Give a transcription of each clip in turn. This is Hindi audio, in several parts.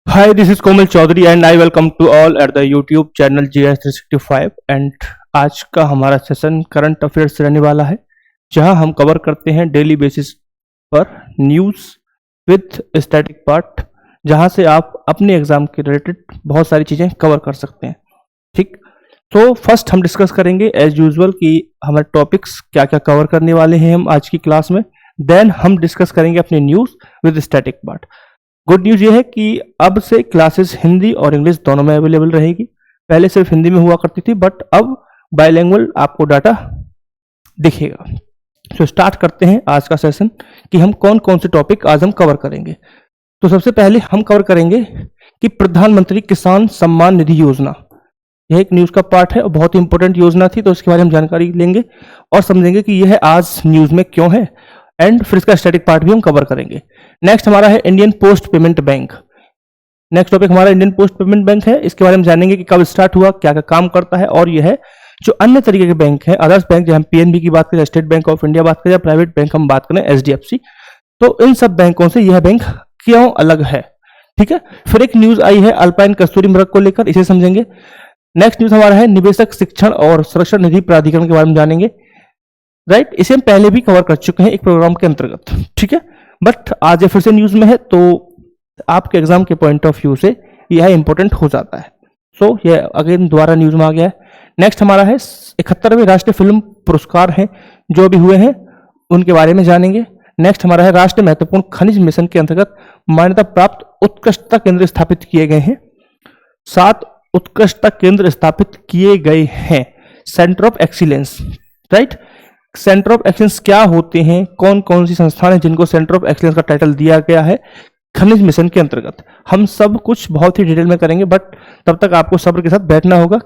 Hi, this is Komal Chaudhary and I welcome to all at the YouTube channel GS365 and आज का हमारा सेशन करंट अफेयर्स रहने वाला है जहां हम कवर करते हैं डेली बेसिस पर न्यूज़ विथ स्टैटिक पार्ट, जहां से आप अपने एग्जाम के रिलेटेड बहुत सारी चीज़ें कवर कर सकते हैं। ठीक, तो फर्स्ट हम डिस्कस करेंगे एज यूजुअल कि हमारे टॉपिक्स क्या क्या कवर करने वाले हैं हम आज की क्लास में। देन हम डिस्कस करेंगे अपनी news with static part. Good news ये है कि अब से क्लासेस हिंदी और इंग्लिश दोनों में अवेलेबल रहेगी। पहले सिर्फ हिंदी में हुआ करती थी बट अब बाइलिंगुअल आपको डाटा दिखेगा। तो स्टार्ट करते हैं आज का सेशन कि हम कौन कौन से टॉपिक आज हम कवर करेंगे। तो सबसे पहले हम कवर करेंगे कि प्रधानमंत्री किसान सम्मान निधि योजना, यह एक न्यूज़ का पार्ट है और बहुत ही इंपॉर्टेंट योजना थी, तो इसके बारे में जानकारी लेंगे और समझेंगे कि यह आज न्यूज़ में क्यों है एंड फिर इसका स्टैटिक पार्ट भी हम कवर करेंगे। नेक्स्ट हमारा है Indian post payment bank. Next topic हमारा इंडियन पोस्ट पेमेंट बैंक है। इसके बारे में जानेंगे कि कब स्टार्ट हुआ, क्या क्या काम करता है और यह है जो अन्य तरीके के बैंक है, अदर्स बैंक, जहां हम पीएनबी की बात करें, स्टेट बैंक ऑफ इंडिया बात करें, प्राइवेट बैंक हम बात करें एचडीएफसी, तो इन सब बैंकों से यह बैंक क्यों अलग है। ठीक है, फिर एक न्यूज आई है अल्पाइन कस्तूरी मृग को लेकर, इसे समझेंगे। नेक्स्ट न्यूज हमारा है निवेशक शिक्षण और सुरक्षा निधि प्राधिकरण के बारे में जानेंगे। राइट, इसे हम पहले भी कवर कर चुके हैं एक प्रोग्राम के अंतर्गत। ठीक है, बट आज ये फिर से न्यूज में है तो आपके एग्जाम के पॉइंट ऑफ व्यू से यह इंपॉर्टेंट हो जाता है। सो ये अगेन दोबारा न्यूज में आ गया है। नेक्स्ट हमारा है 71वें राष्ट्रीय फिल्म पुरस्कार हैं जो भी हुए हैं उनके बारे में जानेंगे। नेक्स्ट हमारा है राष्ट्रीय महत्वपूर्ण खनिज मिशन के अंतर्गत मान्यता प्राप्त उत्कृष्टता केंद्र स्थापित किए गए हैं। 7 उत्कृष्टता केंद्र स्थापित किए गए हैं, centre of excellence. Right, centre of excellence क्या होते हैं, कौन कौन सी संस्थान है जिनको सेंटर ऑफ एक्सीलेंस का टाइटल दिया गया है खनिज मिशन के अंतर्गत, हम सब कुछ बहुत ही डिटेल में करेंगे, बट तब तक आपको सब्र के साथ बैठना होगा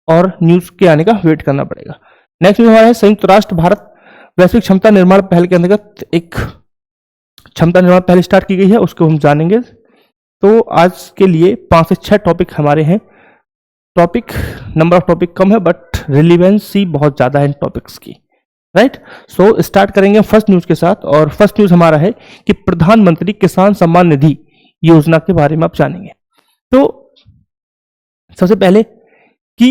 और न्यूज के आने का वेट करना पड़ेगा। नेक्स्ट न्यूज हमारा है संयुक्त राष्ट्र भारत वैश्विक क्षमता निर्माण पहल के अंतर्गत एक क्षमता निर्माण पहल स्टार्ट की गई है, उसको हम जानेंगे। तो आज के लिए 5 से 6 टॉपिक हमारे हैं। टॉपिक नंबर ऑफ टॉपिक कम है बट रिलीवेंसी बहुत ज्यादा है इन टॉपिक्स की। राइट, सो स्टार्ट करेंगे फर्स्ट न्यूज के साथ और फर्स्ट न्यूज हमारा है कि प्रधानमंत्री किसान सम्मान निधि योजना के बारे में आप जानेंगे। तो सबसे पहले कि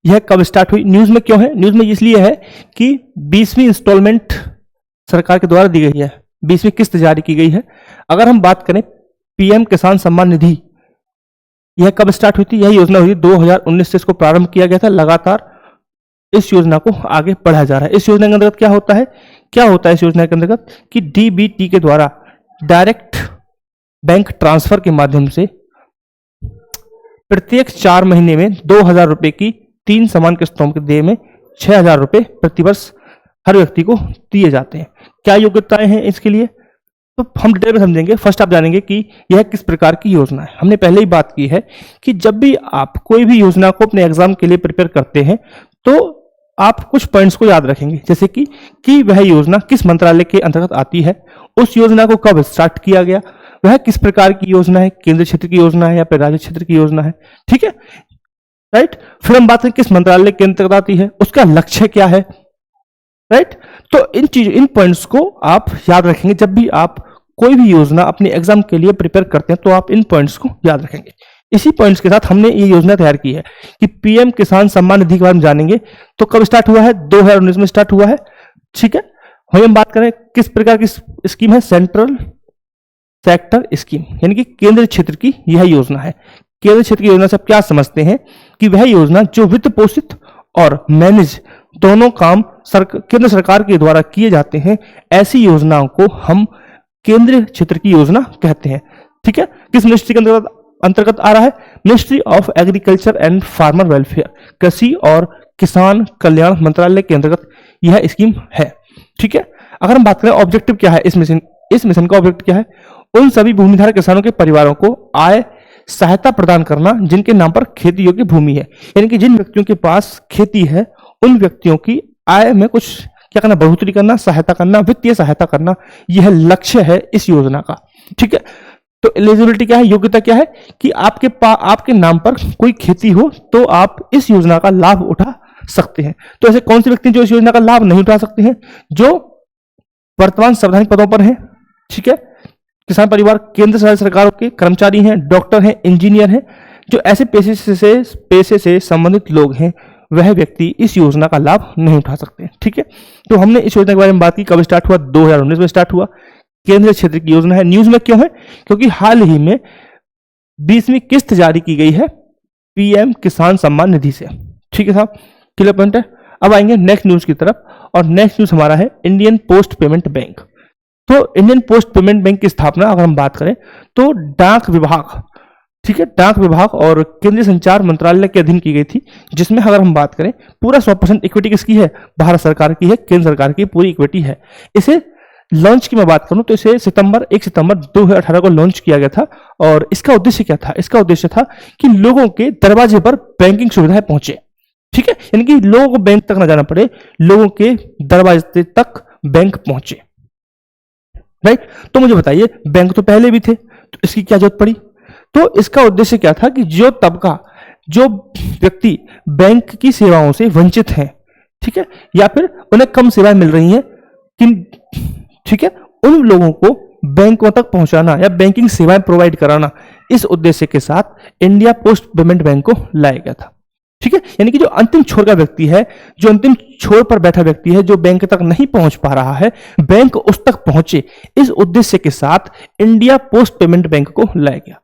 यह कब स्टार्ट हुई, न्यूज में क्यों है। न्यूज में इसलिए है कि 20वीं इंस्टॉलमेंट सरकार के द्वारा दी गई है, 20वीं किस्त जारी की गई है। अगर हम बात करें पीएम किसान सम्मान निधि, यह कब स्टार्ट हुई थी, यह योजना हुई 2019 से इसको प्रारंभ किया गया था। लगातार इस योजना को आगे बढ़ाया जा रहा है। इस योजना के अंतर्गत क्या होता है इस योजना के अंतर्गत कि डीबीटी के द्वारा डायरेक्ट बैंक ट्रांसफर के माध्यम से प्रत्येक 4 महीने में 2000 रुपए की 3 समान किस्तों के दे में 6000 रुपए प्रतिवर्ष हर व्यक्ति को दिए जाते हैं। क्या योग्यताएं हैं इसके लिए, तो हम डिटेल में समझेंगे। फर्स्ट आप जानेंगे कि यह किस प्रकार की योजना है। हमने पहले ही बात की है कि जब भी आप कोई भी योजना को अपने एग्जाम के लिए प्रिपेयर करते हैं तो आप कुछ पॉइंट्स को याद रखेंगे, जैसे कि वह योजना किस मंत्रालय के अंतर्गत आती है, उस योजना को कब स्टार्ट किया गया, वह किस प्रकार की योजना है, केंद्र क्षेत्र की योजना है या फिर राज्य क्षेत्र की योजना है। ठीक है, राइट, फिर हम बात करें किस मंत्रालय के अंतर्गत आती है, उसका लक्ष्य क्या है। राइट, तो इन पॉइंट्स को आप याद रखेंगे। जब भी आप कोई भी योजना अपने एग्जाम के लिए प्रिपेयर करते हैं तो आप इन पॉइंट्स को याद रखेंगे। इसी पॉइंट्स के साथ हमने ये योजना तैयार की है कि पीएम किसान सम्मान निधि के बारे में जानेंगे। तो कब स्टार्ट हुआ है, 2019 में स्टार्ट हुआ है। ठीक है, हम बात करें किस प्रकार की स्कीम है, सेंट्रल सेक्टर स्कीम, यानी कि केंद्र क्षेत्र की यह योजना है। केंद्र क्षेत्र की योजना से आप क्या समझते हैं कि वह योजना जो वित्त पोषित और मैनेज दोनों काम केंद्र सरकार के द्वारा किए जाते हैं, ऐसी योजनाओं को हम केंद्रीय क्षेत्र की योजना कहते हैं। ठीक है, किस मिनिस्ट्री के अंतर्गत आ रहा है, ministry of agriculture and farmer welfare, कृषि और किसान कल्याण मंत्रालय के अंतर्गत यह स्कीम है। ठीक है, अगर हम बात करें ऑब्जेक्टिव क्या है इस मिशन का ऑब्जेक्टिव क्या है, उन सभी भूमिधारक किसानों के परिवारों को आय सहायता प्रदान करना जिनके नाम पर खेती योग्य भूमि है, यानी कि जिन व्यक्तियों के पास खेती है उन व्यक्तियों की आय में कुछ क्या करना, बढ़ोतरी करना, सहायता करना, वित्तीय सहायता करना, यह लक्ष्य है इस योजना का। ठीक है, तो एलिजिबिलिटी क्या है, योग्यता क्या है कि आपके नाम पर कोई खेती हो तो आप इस योजना का लाभ उठा सकते हैं। तो ऐसे कौन से व्यक्ति जो इस योजना का लाभ नहीं उठा सकते हैं, जो वर्तमान संवैधानिक पदों पर हैं। ठीक है, किसान परिवार केंद्र सरकारों के कर्मचारी हैं, डॉक्टर हैं, इंजीनियर हैं, जो ऐसे पेशे से संबंधित लोग हैं, वह व्यक्ति इस योजना का लाभ नहीं उठा सकते। ठीक है, तो हमने इस योजना के बारे में बात की। कब स्टार्ट हुआ? 2019 में स्टार्ट हुआ। केंद्रीय क्षेत्र की योजना है। न्यूज में क्यों है? क्योंकि हाल ही में 20वीं किस्त जारी की गई है पीएम किसान सम्मान निधि से। ठीक है साहब, क्लियर पॉइंट है। अब आएंगे नेक्स्ट न्यूज की तरफ, और नेक्स्ट न्यूज हमारा है इंडियन पोस्ट पेमेंट बैंक। तो इंडियन पोस्ट पेमेंट बैंक की स्थापना अगर हम बात करें तो डाक विभाग, ठीक है, डाक विभाग और केंद्रीय संचार मंत्रालय के अधीन की गई थी, जिसमें अगर हम बात करें पूरा 100% इक्विटी किसकी है? भारत सरकार की है, केंद्र सरकार की पूरी इक्विटी है। इसे लॉन्च की मैं बात करूं तो इसे 1 सितंबर 2018 को लॉन्च किया गया था। और इसका उद्देश्य क्या था? इसका उद्देश्य था कि लोगों के दरवाजे पर बैंकिंग सुविधाएं पहुंचे। ठीक है, यानी कि लोगों को बैंक तक ना जाना पड़े, लोगों के दरवाजे तक बैंक पहुंचे। राइट, तो मुझे बताइए, बैंक तो पहले भी थे, तो इसकी क्या जरूरत पड़ी? तो इसका उद्देश्य क्या था कि जो तबका, जो व्यक्ति बैंक की सेवाओं से वंचित हैं, ठीक है, या फिर उन्हें कम सेवाएं मिल रही हैं, किन, ठीक है, उन लोगों को बैंकों तक पहुंचाना या बैंकिंग सेवाएं प्रोवाइड कराना, इस उद्देश्य के साथ इंडिया पोस्ट पेमेंट बैंक को लाया गया था। ठीक है, यानी कि जो अंतिम छोर का व्यक्ति है, जो अंतिम छोर पर बैठा व्यक्ति है, जो बैंक तक नहीं पहुंच पा रहा है, बैंक उस तक पहुंचे, इस उद्देश्य के साथ इंडिया पोस्ट पेमेंट बैंक को लाया गया।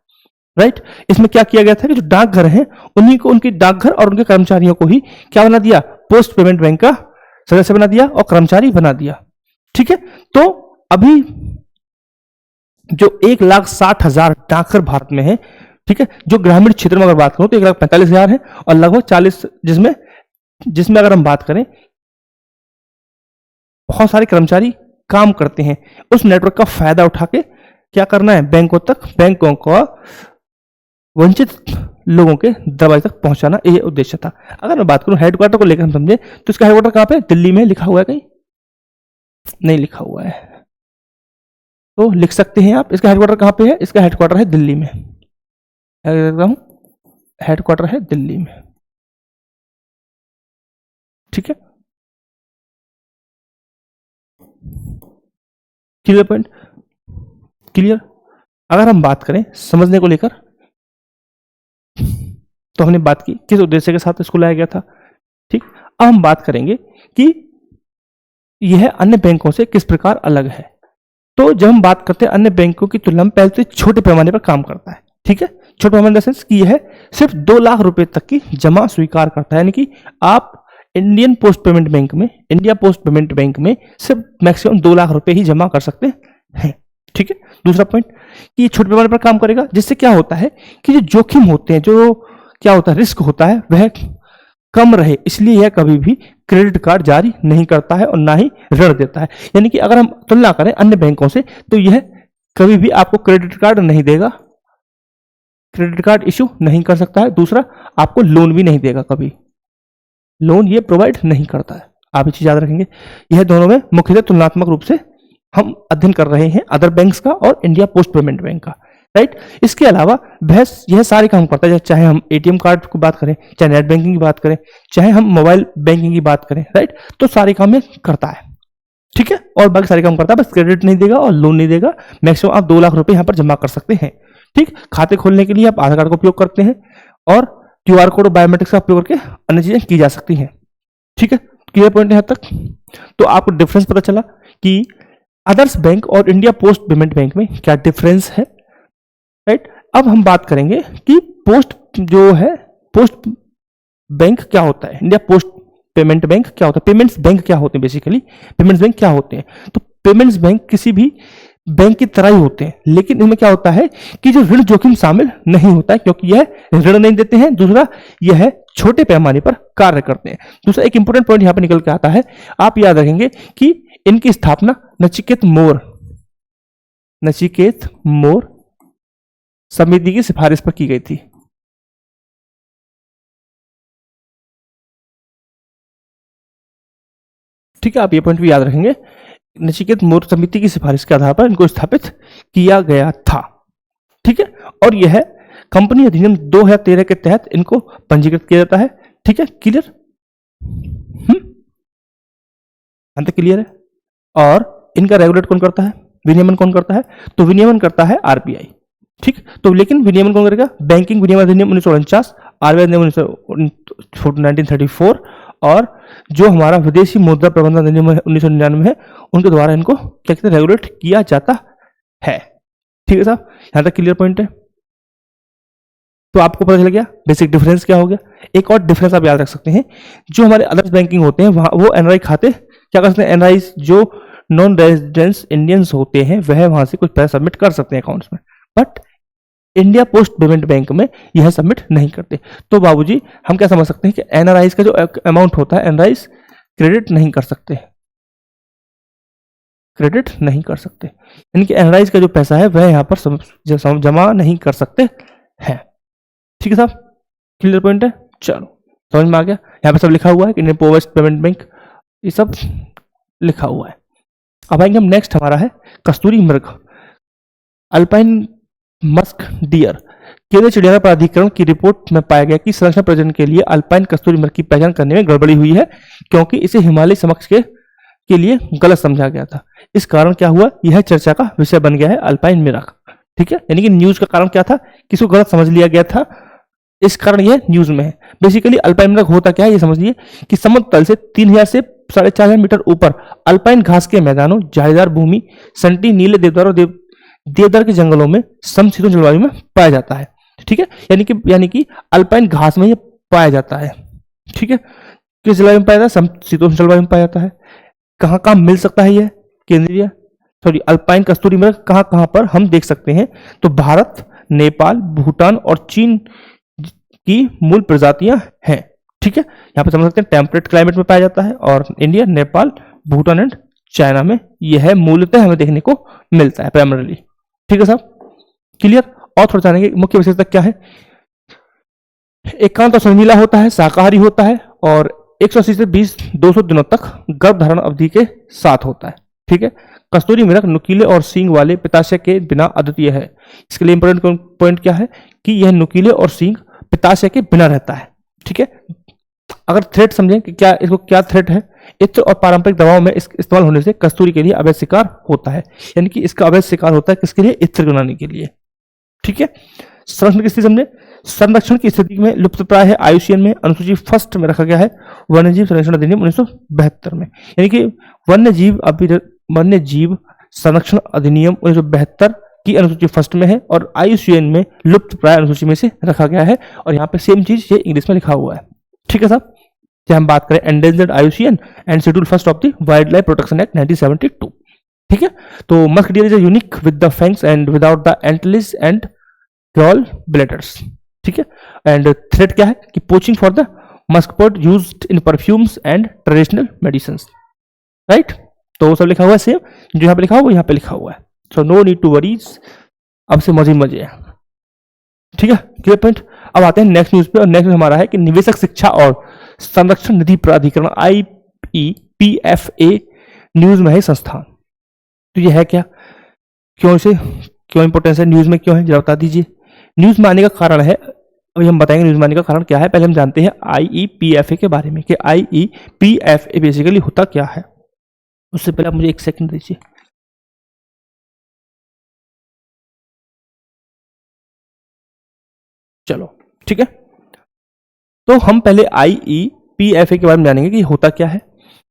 राइट, इसमें क्या किया गया था कि जो डाकघर हैं, उन्हीं को, उनके डाकघर और उनके कर्मचारियों को ही क्या बना दिया? पोस्ट पेमेंट बैंक का सदस्य बना दिया और कर्मचारी बना दिया। ठीक है, तो अभी जो 1,60,000 डाकघर भारत में है, ठीक है, जो ग्रामीण क्षेत्र में अगर बात करूं तो 1,45,000 है, और लगभग 40, जिसमें अगर हम बात करें बहुत सारे कर्मचारी काम करते हैं, उस नेटवर्क का फायदा उठा के क्या करना है? बैंकों को वंचित लोगों के दरवाजे तक पहुंचाना, यह उद्देश्य था। अगर मैं बात करूं हेडक्वार्टर को लेकर हम समझे तो इसका हेडक्वार्टर कहां पे? दिल्ली में। लिखा हुआ है कहीं? नहीं लिखा हुआ है, तो लिख सकते हैं आप। इसका हेडक्वार्टर कहां पे है? इसका हेडक्वार्टर है दिल्ली में। हेडक्वार्टर है दिल्ली में। ठीक है, क्लियर पॉइंट? क्लियर? अगर हम बात करें समझने को लेकर, तो हमने बात की किस उद्देश्य के साथ इसको लाया गया था। ठीक, अब हम बात करेंगे कि यह अन्य बैंकों से किस प्रकार अलग है। तो जब हम बात करते हैं अन्य बैंकों की तुलना में, पहले तो छोटे पैमाने पर काम करता है। ठीक है, छोटे पैमाने सेंस की यह सिर्फ 2 लाख रुपए तक की जमा स्वीकार करता है, यानी कि आप इंडिया पोस्ट पेमेंट बैंक में सिर्फ मैक्सिमम 2 लाख रुपए ही जमा कर सकते हैं। ठीक है, दूसरा पॉइंट कि ये छोटे पैमाने पर काम करेगा, जिससे क्या होता है कि जो जोखिम होते हैं, जो क्या होता है, रिस्क होता है, वह कम रहे, इसलिए यह कभी भी क्रेडिट कार्ड जारी नहीं करता है और ना ही ऋण देता है। यानी कि अगर हम तुलना करें अन्य बैंकों से, तो यह कभी भी आपको क्रेडिट कार्ड नहीं देगा, क्रेडिट कार्ड इश्यू नहीं कर सकता है। दूसरा, आपको लोन भी नहीं देगा, कभी लोन ये प्रोवाइड नहीं करता है। आप ये चीज याद रखेंगे। यह दोनों में मुख्यतः तुलनात्मक रूप से हम अध्ययन कर रहे हैं, अदर बैंक्स का और इंडिया पोस्ट पेमेंट बैंक का। राइट, इसके अलावा यह सारे काम करता है, चाहे हम एटीएम कार्ड की बात करें, चाहे नेट बैंकिंग की बात करें, चाहे हम मोबाइल बैंकिंग की बात करें। राइट, तो सारे काम ये करता है। ठीक है, और बाकी सारे काम करता है, बस क्रेडिट नहीं देगा और लोन नहीं देगा। मैक्सिमम आप 2 लाख रुपए यहाँ पर जमा कर सकते हैं। ठीक, खाते खोलने के लिए आप आधार कार्ड का उपयोग करते हैं और क्यूआर कोड और बायोमेट्रिक्स का उपयोग करके अन्य चीजें की जा सकती हैं। ठीक है, क्लियर पॉइंट है यहाँ तक? तो आपको डिफरेंस पता चला कि अदर्स बैंक और इंडिया पोस्ट पेमेंट बैंक में क्या डिफरेंस है। राइट, अब हम बात करेंगे कि पोस्ट बैंक क्या होता है, इंडिया पोस्ट पेमेंट बैंक क्या होता है, पेमेंट्स बैंक क्या होते हैं। बेसिकली पेमेंट्स बैंक क्या होते हैं? तो पेमेंट्स बैंक किसी भी बैंक की तरह ही होते हैं, लेकिन इनमें क्या होता है कि जो ऋण जोखिम शामिल नहीं होता है, क्योंकि यह ऋण नहीं देते हैं। दूसरा, यह छोटे पैमाने पर कार्य करते हैं। दूसरा, एक इंपॉर्टेंट पॉइंट यहां पर निकल के आता है, आप याद रखेंगे कि इनकी स्थापना नचिकेत मोर समिति की सिफारिश पर की गई थी। ठीक है, आप ये पॉइंट भी याद रखेंगे। नचिकेत मोर समिति की सिफारिश के आधार पर इनको स्थापित किया गया था। ठीक है, और यह कंपनी अधिनियम 2013 के तहत इनको पंजीकृत किया जाता है। ठीक है, क्लियर? अंत क्लियर है? और इनका रेगुलेट कौन करता है? विनियमन कौन करता है? तो विनियमन करता है आरबीआई। ठीक, तो लेकिन विनियमन कौन करेगा? बैंकिंग विनियमन अधिनियम 1949, आरबीआई अधिनियम 1934 और जो हमारा विदेशी मुद्रा प्रबंधन अधिनियम 1999 है, उनके द्वारा इनको क्या कहते हैं? रेगुलेट किया जाता है। ठीक है साहब, यहां तक क्लियर पॉइंट है? तो आपको पता चल गया बेसिक डिफरेंस क्या हो गया। एक और डिफरेंस आप याद रख सकते हैं, जो हमारे अदर्स बैंकिंग होते हैं वहां वो एनआरआई खाते क्या कर सकते हैं? एनआरआई जो नॉन रेजिडेंस इंडियंस होते हैं वह वहां से कुछ पैसा सबमिट कर सकते हैं अकाउंट्स में, but India post payment bank में यह सबमिट नहीं करते। तो बाबूजी हम क्या समझ सकते हैं कि एनआरआई का जो अमाउंट होता है एनआरआई क्रेडिट नहीं कर सकते, क्रेडिट नहीं कर सकते, यानी कि एनआरआई का जो पैसा है वह यहाँ पर जमा नहीं कर सकते हैं। ठीक है साहब, क्लियर पॉइंट है? चलो समझ में आ गया। यहाँ पे सब लिखा हुआ है कि इंडियन पोस्ट पेमेंट बैंक, ये सब लिखा हुआ है। अब आएंगे हम नेक्स्ट, हमारा है कस्तूरी मृग, अल्पाइन मस्क डियर। केंद्रीय चिड़ियाघर प्राधिकरण की रिपोर्ट में पाया गया कि संरक्षण प्रजनन के लिए अल्पाइन कस्तूरी मृग की पहचान करने में गड़बड़ी हुई है, क्योंकि इसे हिमालय समक्ष के लिए गलत समझा गया था। इस कारण क्या हुआ? यह चर्चा का विषय बन गया है अल्पाइन मृग। ठीक है, यानी कि न्यूज का कारण क्या था? किसको गलत समझ लिया गया था, इस कारण यह न्यूज में है। बेसिकली अल्पाइन मृग होता क्या है ये समझिए कि समुद्र तल से 3000 से 4.5 मीटर ऊपर अल्पाइन घास के मैदानों, झाड़ीदार भूमि, सन्टी, नीले देवदार और देवदार के जंगलों में समशीतोष्ण जलवायु में पाया जाता है। ठीक है, यानी कि अल्पाइन घास में ये पाया जाता है। ठीक है, किस जलवायु में पाया जाता है? समशीतोष्ण जलवायु में पाया जाता है। कहाँ कहाँ मिल सकता है यह केंद्रीय अल्पाइन कस्तूरी मृग? कहाँ कहाँ पर हम देख सकते हैं? तो भारत, नेपाल, भूटान और चीन की मूल प्रजातियां हैं। ठीक है, यहाँ पे समझ सकते हैं टेम्परेट क्लाइमेट में पाया जाता है और India, Nepal, Bhutan and China में यह मूलतः हमें देखने को मिलता है प्राइमरीली। ठीक है साहब, क्लियर? और थोड़ा जानेंगे मुख्य विशेषता क्या है। एकांत और शर्मीला होता है, शाकाहारी होता है और 180 से 200 दिनों तक गर्भधारण अवधि के साथ होता है। ठीक है, कस्तूरी मृग नुकीले और सींग वाले पित्ताशय के बिना अद्वितीय है। इसके लिए इंपॉर्टेंट पॉइंट क्या है कि यह नुकीले और सींग पित्ताशय के बिना रहता है। ठीक है, अगर थ्रेट समझें कि क्या इसको क्या थ्रेट है, इत्र और पारंपरिक दवाओं में इस्तेमाल होने से कस्तूरी के लिए अवैध शिकार होता है, यानी कि इसका अवैध शिकार होता है किसके लिए? इत्र बनाने के लिए। ठीक है, संरक्षण की स्थिति समझे। संरक्षण की स्थिति में लुप्त प्राय है आईयूसीएन में अनुसूची फर्स्ट में रखा गया है वन्यजीव संरक्षण अधिनियम 1972 में, यानी कि वन्यजीव संरक्षण अधिनियम 1972 की अनुसूची फर्स्ट में है और आईयूसीएन में लुप्त प्राय अनुसूची में से रखा गया है। और यहाँ पे सेम चीज ये इंग्लिश में लिखा हुआ है। ठीक है साहब, हम बात करें endangered IUCN and schedule first of the wild life protection act 1972। ठीक है, तो musk deer is unique with the fangs and without the antlers and gall bladders. ठीक है, एंड थ्रेट क्या है कि poaching for the musk bird used in perfumes and traditional medicine. Right, तो वो सब लिखा हुआ है सेम, जो यहाँ पे लिखा हुआ है यहाँ पे लिखा हुआ है। So no need to worries, अब से मजे मजे हैं। ठीक है, क्लियर पॉइंट। अब आते हैं नेक्स्ट न्यूज पे, और नेक्स्ट हमारा है कि निवेशक शिक्षा और संरक्षण निधि प्राधिकरण IEPFA न्यूज में है संस्थान। तो ये है क्या, क्यों इंपोर्टेंस है, न्यूज में क्यों है, जरा बता दीजिए। न्यूज में आने का कारण है, अभी हम बताएंगे न्यूज में आने का कारण क्या है। पहले हम जानते हैं IEPFA के बारे में कि IEPFA बेसिकली होता क्या है। उससे पहले आप मुझे एक सेकंड दीजिए। चलो ठीक है, तो हम पहले IEPFA के बारे में जानेंगे कि होता क्या है।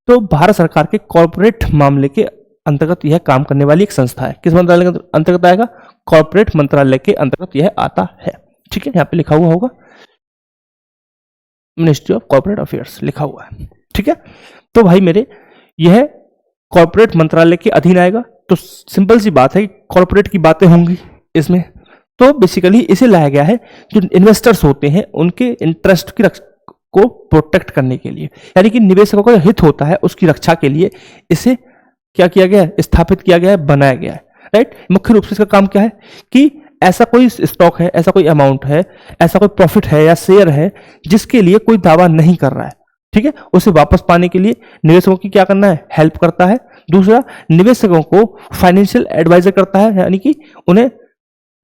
तो भारत सरकार के कॉर्पोरेट मामले के अंतर्गत यह काम करने वाली एक संस्था है। किस मंत्रालय के अंतर्गत आएगा? कॉर्पोरेट मंत्रालय के अंतर्गत यह आता है। ठीक है, यहाँ पे लिखा हुआ होगा मिनिस्ट्री ऑफ कॉर्पोरेट अफेयर्स लिखा हुआ है। ठीक है, तो भाई मेरे यह कॉर्पोरेट मंत्रालय के अधीन आएगा। तो सिंपल सी बात है कि कॉर्पोरेट की बातें होंगी इसमें, तो बेसिकली इसे लाया गया है जो इन्वेस्टर्स होते हैं उनके इंटरेस्ट की को प्रोटेक्ट करने के लिए, यानी कि निवेशकों का हित होता है उसकी रक्षा के लिए इसे क्या किया गया है, स्थापित किया गया है, बनाया गया है। राइट, मुख्य रूप से इसका काम क्या है कि ऐसा कोई स्टॉक है, ऐसा कोई अमाउंट है, ऐसा कोई प्रॉफिट है या शेयर है जिसके लिए कोई दावा नहीं कर रहा है, ठीक है, उसे वापस पाने के लिए निवेशकों की क्या करना है, हेल्प करता है। दूसरा, निवेशकों को फाइनेंशियल एडवाइजर करता है, यानी कि उन्हें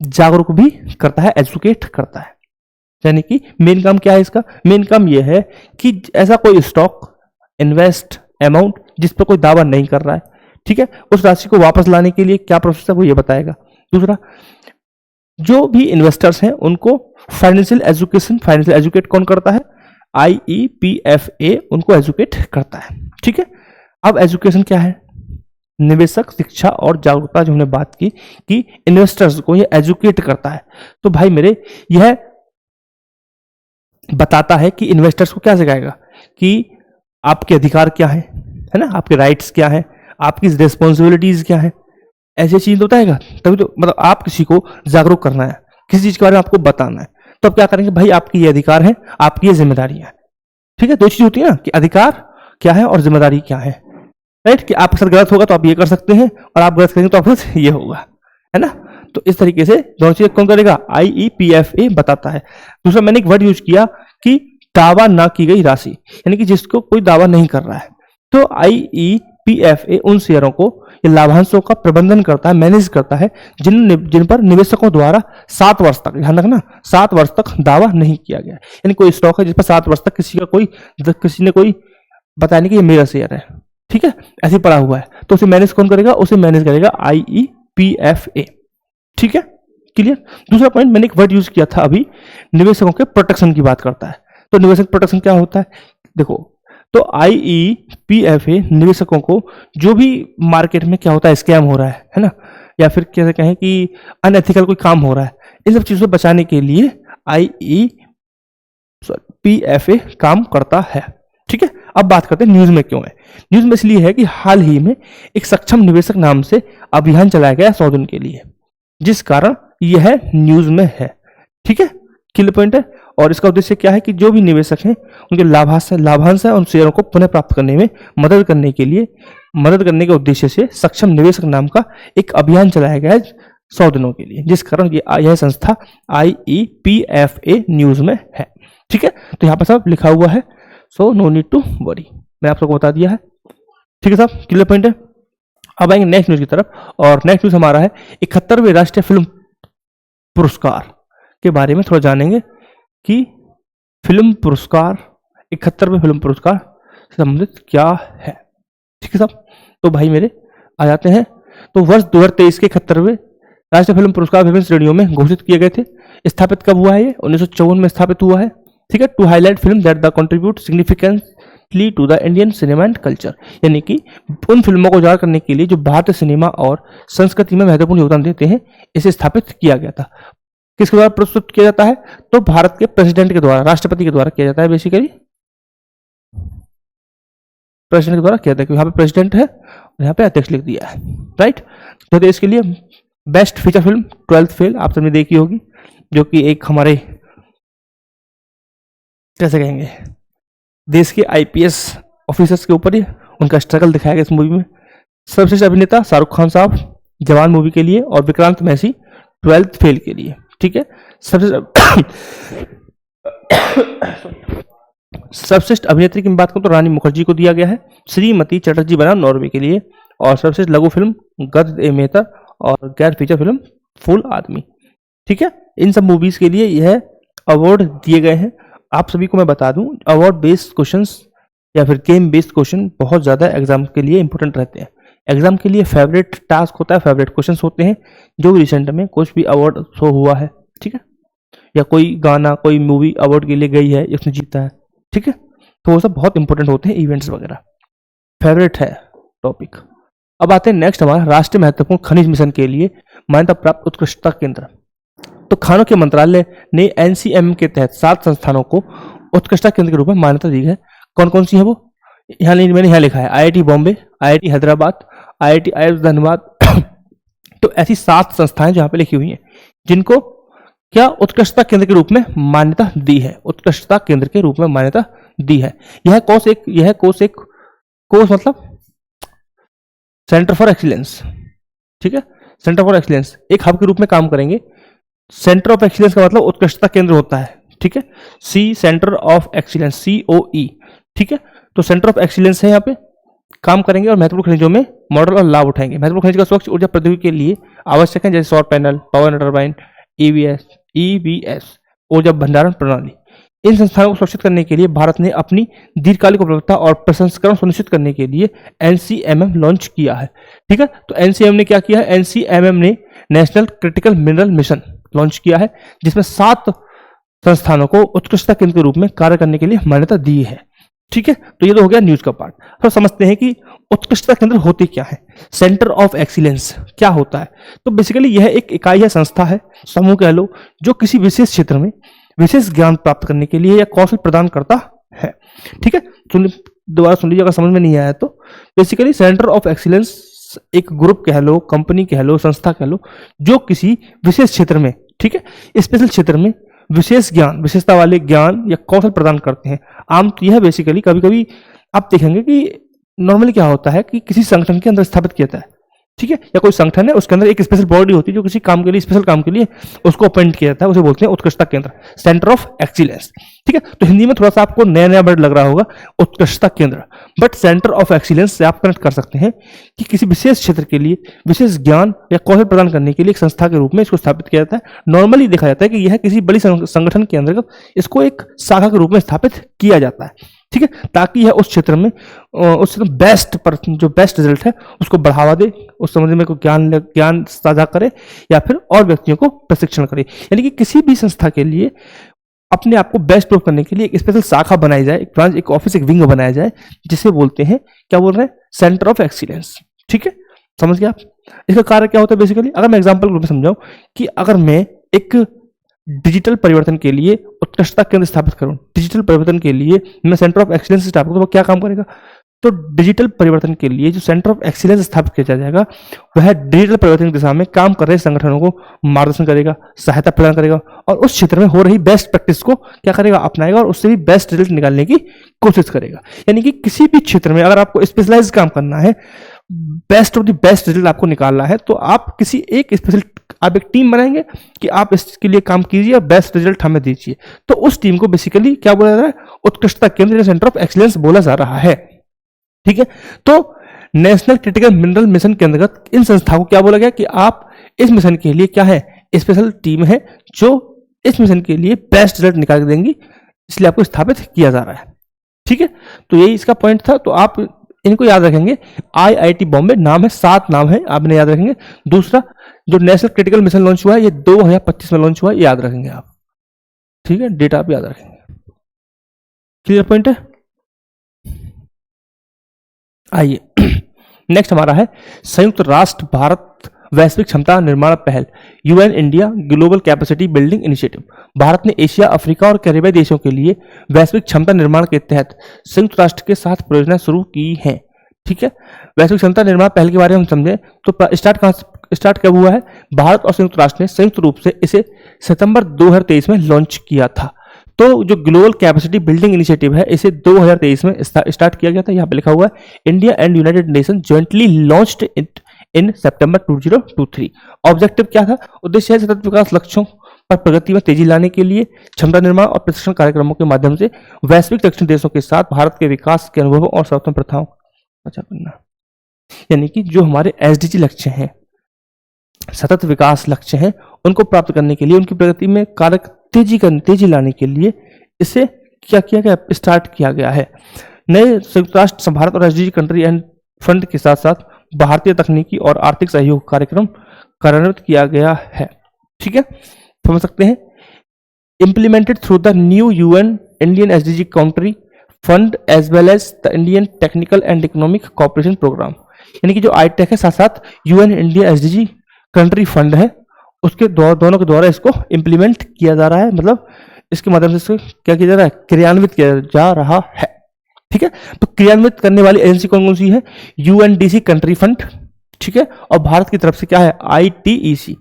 जागरूक भी करता है, एजुकेट करता है। यानी कि मेन काम क्या है इसका, मेन काम यह है कि ऐसा कोई स्टॉक, इन्वेस्ट अमाउंट जिस पर कोई दावा नहीं कर रहा है, ठीक है, उस राशि को वापस लाने के लिए क्या प्रोसेस है वो ये बताएगा। दूसरा, जो भी इन्वेस्टर्स हैं उनको फाइनेंशियल एजुकेट कौन करता है? IEPFA उनको एजुकेट करता है। ठीक है, अब एजुकेशन क्या है? निवेशक शिक्षा और जागरूकता, जो हमने बात की कि इन्वेस्टर्स को ये एजुकेट करता है। तो भाई मेरे, यह बताता है कि इन्वेस्टर्स को क्या सिखाएगा कि आपके अधिकार क्या है ना, आपके राइट्स क्या है, आपकी रिस्पॉन्सिबिलिटीज क्या है, ऐसी चीज तो बताएगा। तभी तो मतलब आप किसी को जागरूक करना है, किसी चीज के बारे में आपको बताना है, तो आप क्या करेंगे? भाई आपकी ये अधिकार है, आपकी ये जिम्मेदारी है। ठीक है, दो चीज होती है ना कि अधिकार क्या है और जिम्मेदारी क्या है, राइट? कि आपके साथ गलत होगा तो आप ये कर सकते हैं, और आप गलत करेंगे तो आपके साथ ये होगा, है ना? तो इस तरीके से दोनों चीजें कौन करेगा? IEPFA बताता है। दूसरा, मैंने एक वर्ड यूज किया कि दावा ना की गई राशि, यानी कि जिसको कोई दावा नहीं कर रहा है। तो IEPFA उन शेयरों को या लाभांशों का प्रबंधन करता है, मैनेज करता है, जिन पर निवेशकों द्वारा 7 वर्ष तक, ध्यान रखना, 7 वर्ष तक दावा नहीं किया गया। यानी कोई स्टॉक है जिस पर 7 वर्ष तक किसी ने कोई बताया नहीं कि ये मेरा शेयर है, ठीक है, ऐसे पड़ा हुआ है, तो उसे मैनेज कौन करेगा? उसे मैनेज करेगा IEPFA। ठीक है, क्लियर? दूसरा पॉइंट, मैंने एक वर्ड यूज किया था अभी, निवेशकों के प्रोटेक्शन की बात करता है। तो निवेशक प्रोटेक्शन क्या होता है? देखो, तो IEPFA निवेशकों को जो भी मार्केट में क्या होता है, स्कैम हो रहा है ना, या फिर कैसे कहें कि अनएथिकल कोई काम हो रहा है, इन सब चीजों से बचाने के लिए IEPFA काम करता है। ठीक है, अब बात करते हैं न्यूज में क्यों है। न्यूज में इसलिए है कि हाल ही में एक सक्षम निवेशक नाम से अभियान चलाया गया 100 दिन के लिए, जिस कारण यह न्यूज में है। ठीक है, क्लियर पॉइंट है। और इसका उद्देश्य क्या है कि जो भी निवेशक हैं उनके लाभांश है उन शेयरों को पुनः प्राप्त करने में मदद करने के उद्देश्य से सक्षम निवेशक नाम का एक अभियान चलाया गया है 100 दिनों के लिए, जिस कारण यह संस्था IEPFA न्यूज में है। ठीक है, तो यहाँ पर सब लिखा हुआ है, so no need to worry, मैं आप सबको बता दिया है। ठीक है साहब, क्लियर पॉइंट है। अब आएंगे नेक्स्ट न्यूज की तरफ, और नेक्स्ट न्यूज हमारा है 71वें राष्ट्रीय फिल्म पुरस्कार के बारे में थोड़ा जानेंगे कि फिल्म पुरस्कार, 71वें फिल्म पुरस्कार से संबंधित क्या है। ठीक है साहब, तो भाई मेरे आ जाते हैं। तो वर्ष 2023 के 71वें राष्ट्रीय फिल्म पुरस्कार विभिन्न श्रेणियों में घोषित किए गए थे। स्थापित कब हुआ है? ये 1954 में स्थापित हुआ है। ठीक है, to highlight film that the contribute significantly to the Indian cinema and culture, यानी कि उन फिल्मों को उजागर करने के लिए जो भारतीय सिनेमा और संस्कृति में महत्वपूर्ण योगदान देते हैं, इसे स्थापित किया गया था। किसके द्वारा प्रस्तुत किया जाता है? तो भारत के प्रेसिडेंट के द्वारा, राष्ट्रपति के द्वारा किया जाता है। बेसिकली प्रेसिडेंट के द्वारा किया जाता है, यहाँ पे प्रेसिडेंट है और यहाँ पे अध्यक्ष लिख दिया है, राइट। तो देश के लिए best feature film 12th fail आप सबने देखी होगी, जो कि एक हमारे कैसे कहेंगे देश के IPS ऑफिसर्स के ऊपर ही उनका स्ट्रगल दिखाया गया इस मूवी में। सर्वश्रेष्ठ अभिनेता शाहरुख खान साहब जवान मूवी के लिए, और विक्रांत मैसी 12th फेल के लिए। ठीक है, सर्वश्रेष्ठ अभिनेत्री की बात करूं तो रानी मुखर्जी को दिया गया है। श्रीमती चटर्जी बना नॉर्वे के लिए। और सर्वश्रेष्ठ लघु फिल्म गद ए मेहता, और गैर फीचर फिल्म फूल आदमी। ठीक है, इन सब मूवीज के लिए यह अवार्ड दिए गए हैं। आप सभी को मैं बता दूं, अवार्ड बेस्ड क्वेश्चंस या फिर गेम बेस्ड क्वेश्चन बहुत ज्यादा एग्जाम के लिए इंपॉर्टेंट रहते हैं। एग्जाम के लिए फेवरेट टास्क होता है, फेवरेट क्वेश्चंस होते हैं, जो भी रिसेंट में कुछ भी अवार्ड शो हुआ है, ठीक है, या कोई गाना कोई मूवी अवार्ड के लिए गई है, उसने जीता है, ठीक है, तो वो सब बहुत इंपॉर्टेंट होते हैं, इवेंट्स वगैरह फेवरेट है टॉपिक। अब आते हैं नेक्स्ट हमारा राष्ट्रीय महत्वपूर्ण खनिज मिशन के लिए मान्यता प्राप्त उत्कृष्टता केंद्र। तो खानों के मंत्रालय ने NCM के तहत 7 संस्थानों को उत्कृष्टता केंद्र के रूप में मान्यता दी है। कौन कौन सी है वो? मैंने यहाँ लिखा है IIT Bombay, IIT Hyderabad, IIT IIM Dhanbad. तो ऐसी 7 संस्थाएं जहां पे लिखी हुई हैं, जिनको क्या उत्कृष्टता केंद्र के रूप में मान्यता दी है, उत्कृष्टता केंद्र के रूप में मान्यता दी है। यह कोर्स मतलब सेंटर फॉर एक्सीलेंस, ठीक है, सेंटर फॉर एक्सीलेंस एक हब के रूप में काम करेंगे। सेंटर ऑफ एक्सीलेंस का मतलब उत्कृष्टता केंद्र होता है, ठीक है, see centre of excellence COE, ठीक है। तो सेंटर ऑफ एक्सीलेंस है, यहाँ पे काम करेंगे और महत्वपूर्ण खनिजों में मॉडल और लाभ उठाएंगे। महत्वपूर्ण खनिज का स्वच्छ ऊर्जा प्रौद्योगिकी के लिए आवश्यक है, जैसे सौर पैनल, पवन टरबाइन, EBS ऊर्जा भंडारण प्रणाली। इन संस्थानों को सुरक्षित करने के लिए भारत ने अपनी दीर्घकालिक उपलब्धता और प्रसंस्करण सुनिश्चित करने के लिए एनसीएमएम लॉन्च किया है। ठीक है, तो एनसीएम ने क्या किया है, एनसीएमएम ने national critical mineral mission launch किया है, जिसमें 7 संस्थानों को उत्कृष्टता केंद्र के रूप में कार्य करने के लिए मान्यता दी है। ठीक है, तो ये तो हो गया न्यूज का पार्ट। अब समझते हैं कि उत्कृष्टता केंद्र होते क्या है, सेंटर ऑफ एक्सीलेंस क्या होता है। तो बेसिकली यह एक इकाई है, संस्था है, समूह कह लो, जो किसी विशेष क्षेत्र में विशेष ज्ञान प्राप्त करने के लिए या कौशल प्रदान करता है। ठीक है, दोबारा सुन लीजिए अगर समझ में नहीं आया तो। बेसिकली सेंटर ऑफ एक्सीलेंस एक ग्रुप कह लो, कंपनी कह लो, संस्था कह लो, जो किसी विशेष क्षेत्र में, ठीक है, स्पेशल क्षेत्र में विशेष ज्ञान, विशेषता वाले ज्ञान या कौशल प्रदान करते हैं। आम तो यह बेसिकली कभी कभी आप देखेंगे कि नॉर्मली क्या होता है कि किसी संगठन के अंदर स्थापित किया जाता है। ठीक है, या कोई संगठन है, उसके अंदर एक स्पेशल बॉडी होती है जो किसी काम के लिए, स्पेशल काम के लिए उसको अपॉइंट किया जाता है, उसे बोलते हैं उत्कृष्टता केंद्र, सेंटर ऑफ एक्सीलेंस। ठीक है, तो हिंदी में थोड़ा सा आपको नया नया वर्ड लग रहा होगा उत्कृष्टता केंद्र, बट सेंटर ऑफ एक्सीलेंस से आप कनेक्ट कर सकते हैं कि किसी विशेष क्षेत्र के लिए विशेष ज्ञान या कौशल प्रदान करने के लिए एक संस्था के रूप में इसको स्थापित किया जाता है। नॉर्मली देखा जाता है कि यह किसी बड़ी संगठन के अंतर्गत इसको एक शाखा के रूप में स्थापित किया जाता है। ठीक है, ताकि यह उस क्षेत्र में बेस्ट पर जो बेस्ट रिजल्ट है उसको बढ़ावा दे, उस संबंध में कोई ज्ञान साझा करे या फिर और व्यक्तियों को प्रशिक्षण करे। यानी कि किसी भी संस्था के लिए अपने आप को बेस्ट प्रूव करने के लिए एक स्पेशल शाखा बनाई जाए, एक ब्रांच, एक ऑफिस, एक विंग बनाया जाए, जिसे बोलते हैं, क्या बोल रहे हैं, सेंटर ऑफ एक्सीलेंस। ठीक है, समझ गए आप। इसका कार्य क्या होता है बेसिकली, अगर मैं एग्जांपल के रूप में समझाऊं कि अगर मैं एक डिजिटल परिवर्तन के लिए उत्कृष्टता केंद्र स्थापित करूं, डिजिटल परिवर्तन के लिए मैं सेंटर ऑफ एक्सीलेंस स्थापित करूं, तो क्या काम करेगा, तो डिजिटल परिवर्तन के लिए जो सेंटर ऑफ एक्सीलेंस स्थापित किया जाएगा वह डिजिटल परिवर्तन की दिशा में काम कर रहे संगठनों को मार्गदर्शन करेगा, सहायता प्रदान करेगा और उस क्षेत्र में हो रही बेस्ट प्रैक्टिस को क्या करेगा, अपनाएगा और उससे भी बेस्ट रिजल्ट निकालने की कोशिश करेगा। यानी कि किसी भी क्षेत्र में अगर आपको स्पेशलाइज काम करना है, best of the best result आपको निकालना है, तो आप किसी एक स्पेशल, आप एक टीम बनाएंगे कि आप इसके लिए काम कीजिए और बेस्ट रिजल्ट हमें दीजिए। तो उस टीम को बेसिकली क्या बोला जा रहा है, उत्कृष्टता केंद्र, सेंटर ऑफ एक्सीलेंस बोला जा रहा है। ठीक है, तो नेशनल क्रिटिकल मिनरल मिशन के अंतर्गत इन संस्थाओं को क्या बोला गया कि आप इस मिशन के लिए क्या है, स्पेशल टीम है जो इस मिशन के लिए बेस्ट रिजल्ट निकाल के देंगी, इसलिए आपको स्थापित किया जा रहा है। ठीक है, तो यही इसका पॉइंट था। तो आप इनको याद रखेंगे, आईआईटी बॉम्बे नाम है, 7 नाम है, आपने याद रखेंगे। दूसरा जो नेशनल क्रिटिकल मिशन लॉन्च हुआ है ये 2025 में लॉन्च हुआ है, याद रखेंगे आप। ठीक है, डेटा आप याद रखेंगे। क्लियर पॉइंट है। आइए नेक्स्ट हमारा है संयुक्त राष्ट्र भारत वैश्विक क्षमता निर्माण पहल, UN India global capacity building initiative. Bharat ने एशिया, अफ्रीका और कैरिबियाई देशों के लिए वैश्विक क्षमता निर्माण के तहत संयुक्त राष्ट्र के साथ परियोजना शुरू की है। ठीक है, वैश्विक क्षमता निर्माण पहल के बारे में हम समझें तो स्टार्ट कब हुआ है, भारत और संयुक्त राष्ट्र ने संयुक्त रूप से इसे सितंबर 2023 में लॉन्च किया था। तो जो ग्लोबल कैपेसिटी बिल्डिंग इनिशिएटिव है इसे 2023 में स्टार्ट किया गया था। यहाँ पे लिखा हुआ है India and United nation jointly launched in September 2023। Objective क्या था, उद्देश्य है सतत विकास लक्ष्यों पर प्रगति में तेजी लाने के लिए क्षमता निर्माण और प्रशिक्षण कार्यक्रमों के माध्यम से वैश्विक दक्षिण देशों के साथ भारत के विकास के अनुभवों और सर्वोत्तम प्रथाओं अच्छा करना। यानी कि जो हमारे एसडीजी लक्ष्य हैं, सतत विकास लक्ष्य हैं, उनको प्राप्त करने के लिए, उनकी प्रगति में कारक तेजी लाने के लिए इसे क्या किया गया, स्टार्ट किया गया है। नए संयुक्त राष्ट्र भारत और एसडीजी कंट्री एंड फंड के साथ साथ भारतीय तकनीकी और आर्थिक सहयोग कार्यक्रम कार्यान्वित किया गया है। ठीक है, समझ सकते हैं। Implemented through the new UN Indian SDG country fund as well as the Indian technical and economic cooperation programme. यानी कि जो आईटेक है, साथ साथ UN India SDG country fund है, उसके दोनों के द्वारा इसको इम्प्लीमेंट किया जा रहा है। मतलब इसके माध्यम से क्या किया जा रहा है, क्रियान्वित किया जा रहा है। ठीक है, तो क्रियान्वित करने वाली एजेंसी कौन कौन सी है, यूएनडीसी कंट्री फंड, ठीक है, और भारत की तरफ से क्या है, आईटीईसी।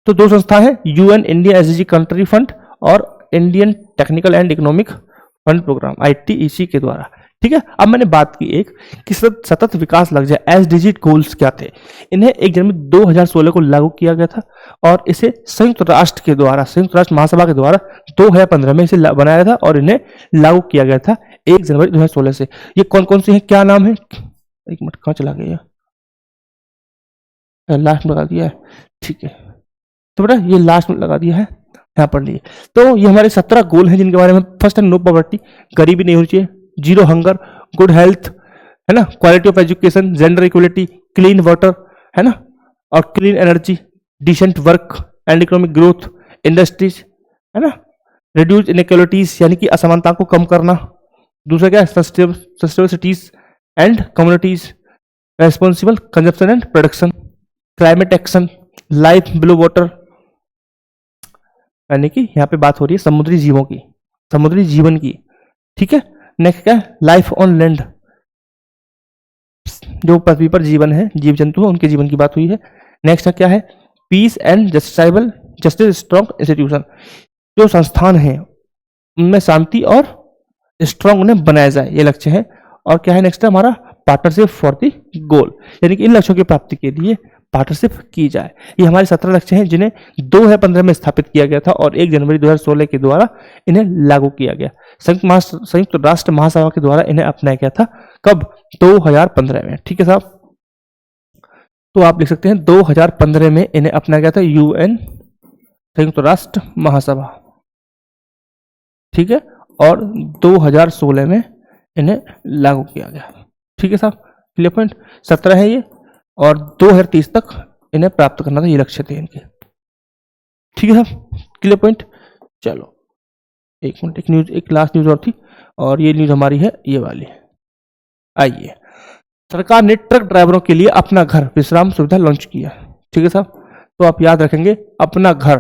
तो 2 संस्था है, UN India SDG country fund और Indian technical and economic fund programme, ITEC के द्वारा। ठीक है, अब मैंने बात की एक कि सतत विकास लक्ष्य एसडीजी गोल्स क्या थे। इन्हें 1 जनवरी 2016 को लागू किया गया था और इसे संयुक्त राष्ट्र के द्वारा, संयुक्त राष्ट्र महासभा के द्वारा 2015 में इसे बनाया था और इन्हें लागू किया गया था 1 जनवरी 2016 से। ये कौन कौन से हैं, क्या नाम है, एक मिनट कहाँ चला गया, लास्ट में लगा दिया है। ठीक है, तो बेटा ये लास्ट में लगा दिया है, यहाँ पर लिए। तो ये हमारे 17 गोल हैं जिनके बारे में फर्स्ट है नो पॉवर्टी, गरीबी नहीं होनी चाहिए, जीरो हंगर, गुड हेल्थ, है ना, quality of education, gender equality, clean water, है ना, और clean energy, decent work and economic growth, industries, है ना, रिड्यूस इनइक्वालिटीज यानी कि असमानता को कम करना, दूसरा क्या है sustainable cities and communities, responsible consumption and production, climate action, life below water, यानी कि यहाँ पे बात हो रही है समुद्री जीवों की, समुद्री जीवन की, ठीक है। नेक्स्ट क्या है लाइफ ऑन लैंड, जो पृथ्वी पर जीवन है, जीव जंतु है, उनके जीवन की बात हुई है। नेक्स्ट क्या है peace and justice strong institution, जो संस्थान है उनमें शांति और स्ट्रॉन्ग उन्हें बनाया जाए, ये लक्ष्य है। और क्या है नेक्स्ट है हमारा पार्टनरशिप फॉर द गोल, यानी कि इन लक्ष्यों की प्राप्ति के लिए पार्टनरशिप की जाए। ये हमारे 17 लक्ष्य हैं जिन्हें 2015 में स्थापित किया गया था और 1 जनवरी 2016 के द्वारा इन्हें लागू किया गया। संयुक्त राष्ट्र महासभा के द्वारा इन्हें अपनाया गया था कब 2015 में, ठीक है साहब। तो आप लिख सकते हैं 2015 में इन्हें अपनाया गया था यूएन संयुक्त राष्ट्र महासभा, ठीक है, और 2016 में इन्हें लागू किया गया, ठीक है साहब। क्लियर पॉइंट 17 है ये, और 2030 तक इन्हें प्राप्त करना था, ये लक्ष्य थे इनके, ठीक है साहब। Clear point. चलो एक मिनट, एक न्यूज, एक लास्ट न्यूज और थी, और ये न्यूज हमारी है ये वाली। आइए, सरकार ने ट्रक ड्राइवरों के लिए अपना घर विश्राम सुविधा लॉन्च किया, ठीक है साहब। तो आप याद रखेंगे अपना घर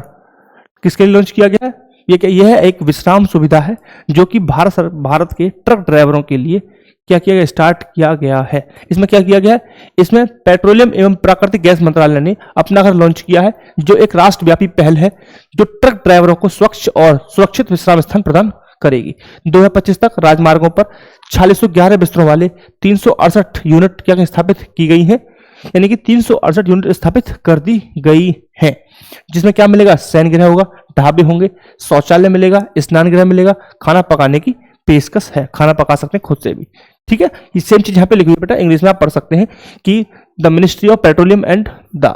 किसके लिए लॉन्च किया गया है, यह एक विश्राम सुविधा है जो कि भारत के ट्रक ड्राइवरों के लिए क्या किया गया, स्टार्ट किया गया है। इसमें क्या किया गया है, इसमें पेट्रोलियम एवं प्राकृतिक गैस मंत्रालय ने अपना घर लॉन्च किया है, जो एक राष्ट्रव्यापी पहल है जो ट्रक ड्राइवरों को स्वच्छ और सुरक्षित विश्राम स्थान प्रदान करेगी। 2025 तक राजमार्गों पर 4611 बिस्तरों वाले 368 यूनिट क्या स्थापित की गई है, यानी कि 368 यूनिट स्थापित कर दी गई है, जिसमें क्या मिलेगा, शयन गृह होगा, ढाबे होंगे, शौचालय मिलेगा, स्नान गृह मिलेगा, खाना पकाने की पेशकश है, खाना पका सकते हैं खुद से भी, ठीक है। ये सेम चीज यहाँ पे लिखी हुई बेटा, इंग्लिश में आप पढ़ सकते हैं कि the ministry of petroleum and the,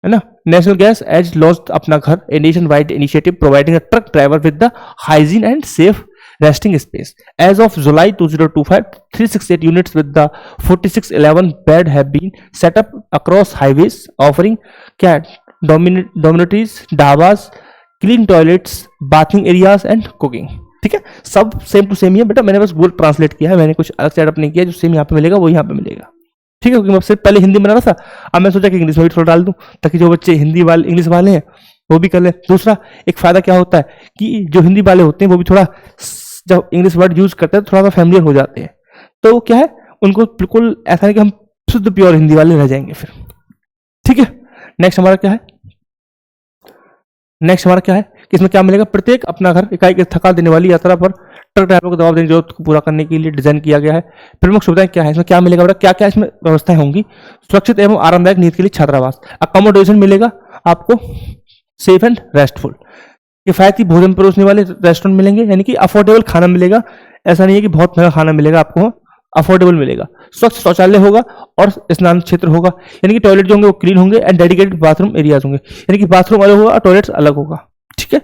है ना, नेशनल गैस एज लॉन्च्ड अपना घर, a nation wide initiative providing a truck driver with the hygiene and safe resting space. As of July 2025, 368 units with the 4611 bed have been set up across highways, offering क्या dormitories, dhabas, clean toilets, bathing areas and cooking. ठीक है, सब सेम टू सेम ही है बेटा, मैंने बस गूगल ट्रांसलेट किया है, मैंने कुछ अलग सेटअप नहीं किया, जो सेम यहाँ पे मिलेगा वो यहाँ पे मिलेगा, ठीक है। क्योंकि मैं सिर्फ पहले हिंदी में बना रहा था, अब मैं सोचा कि इंग्लिश में भी थोड़ा डाल दूं ताकि जो बच्चे हिंदी वाले इंग्लिश वाले हैं वो भी कर ले। दूसरा एक फायदा क्या होता है कि जो हिंदी वाले होते हैं वो भी थोड़ा जब इंग्लिश वर्ड यूज करते हैं तो थोड़ा सा फैमिलियर हो जाते हैं, तो क्या है उनको बिल्कुल ऐसा नहीं कि हम शुद्ध प्योर हिंदी वाले रह जाएंगे फिर, ठीक है। नेक्स्ट हमारा क्या है, नेक्स्ट हमारा क्या है कि इसमें क्या मिलेगा, प्रत्येक अपना घर इकाई की थका देने वाली यात्रा पर ट्रक ड्राइवर को दबाव देने की जरूरत को पूरा करने के लिए डिजाइन किया गया है। प्रमुख सुविधाएं क्या है, इसमें क्या मिलेगा बेटा, क्या क्या इसमें व्यवस्थाएं होंगी, सुरक्षित एवं आरामदायक नींद के लिए छात्रावास, अकोमोडेशन मिलेगा आपको सेफ एंड रेस्टफुल, किफायती भोजन परोसने वाले रेस्टोरेंट मिलेंगे, यानी कि अफोर्डेबल खाना मिलेगा, ऐसा नहीं है कि बहुत महंगा खाना मिलेगा आपको, अफोर्डेबल मिलेगा, स्वच्छ शौचालय होगा और स्नान क्षेत्र होगा, यानी कि टॉयलेट जो होंगे वो क्लीन होंगे, एंड डेडिकेटेड बाथरूम एरियाज होंगे, यानी कि बाथरूम अलग होगा और टॉयलेट्स अलग होगा, ठीक है।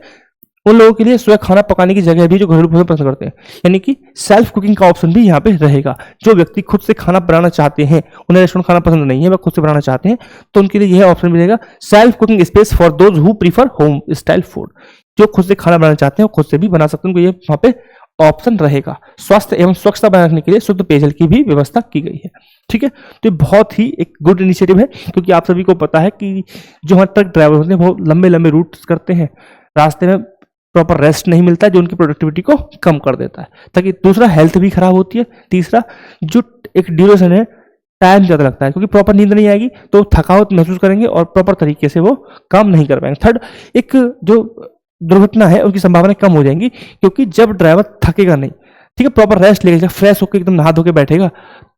उन लोगों के लिए स्वयं खाना पकाने की जगह भी जो घरेलू भोजन पसंद करते हैं, यानी कि सेल्फ कुकिंग का ऑप्शन भी यहाँ पे रहेगा। जो व्यक्ति खुद से खाना बनाना चाहते हैं, उन्हें रेस्टोरेंट खाना पसंद नहीं है, वह खुद से बनाना चाहते हैं, तो उनके लिए यह ऑप्शन मिलेगा, self cooking space for those who prefer home style food. जो खुद से खाना बनाना चाहते हैं वो खुद से भी बना सकते हैं, उनको ये वहाँ पे ऑप्शन रहेगा। स्वास्थ्य एवं स्वच्छता बनाए रखने के लिए शुद्ध पेयजल की भी व्यवस्था की गई है, ठीक है। तो ये बहुत ही एक गुड इनिशिएटिव है, क्योंकि आप सभी को पता है कि जो हमारे ट्रक ड्राइवर होते हैं वो लंबे लंबे रूट करते हैं, रास्ते में प्रॉपर रेस्ट नहीं मिलता है, जो उनकी प्रोडक्टिविटी को कम कर देता है, ताकि दूसरा हेल्थ भी खराब होती है, तीसरा जो एक ड्यूरेशन है टाइम ज़्यादा लगता है, क्योंकि प्रॉपर नींद नहीं आएगी तो थकावट महसूस करेंगे और प्रॉपर तरीके से वो काम नहीं कर पाएंगे। थर्ड, एक जो दुर्घटना है उनकी संभावना कम हो जाएंगी, क्योंकि जब ड्राइवर थकेगा नहीं, ठीक है, प्रॉपर रेस्ट लेगा, फ्रेश होकर एकदम नहा धो के बैठेगा,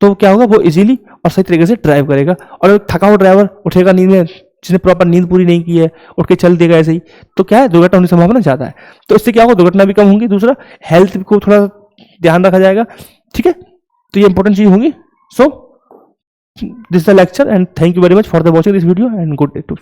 तो क्या होगा, वो इजीली और सही तरीके से ड्राइव करेगा। और थका हुआ ड्राइवर उठेगा नींद में, जिसने प्रॉपर नींद पूरी नहीं की है, उठ के चल देगा ऐसे ही, तो क्या है, दुर्घटना होने की संभावना ज्यादा है। तो इससे क्या होगा, दुर्घटना भी कम होंगी, दूसरा हेल्थ को थोड़ा ध्यान रखा जाएगा, ठीक है। तो ये इंपॉर्टेंट चीज होंगी। So this is the lecture and thank you very much for the watching this video and good day to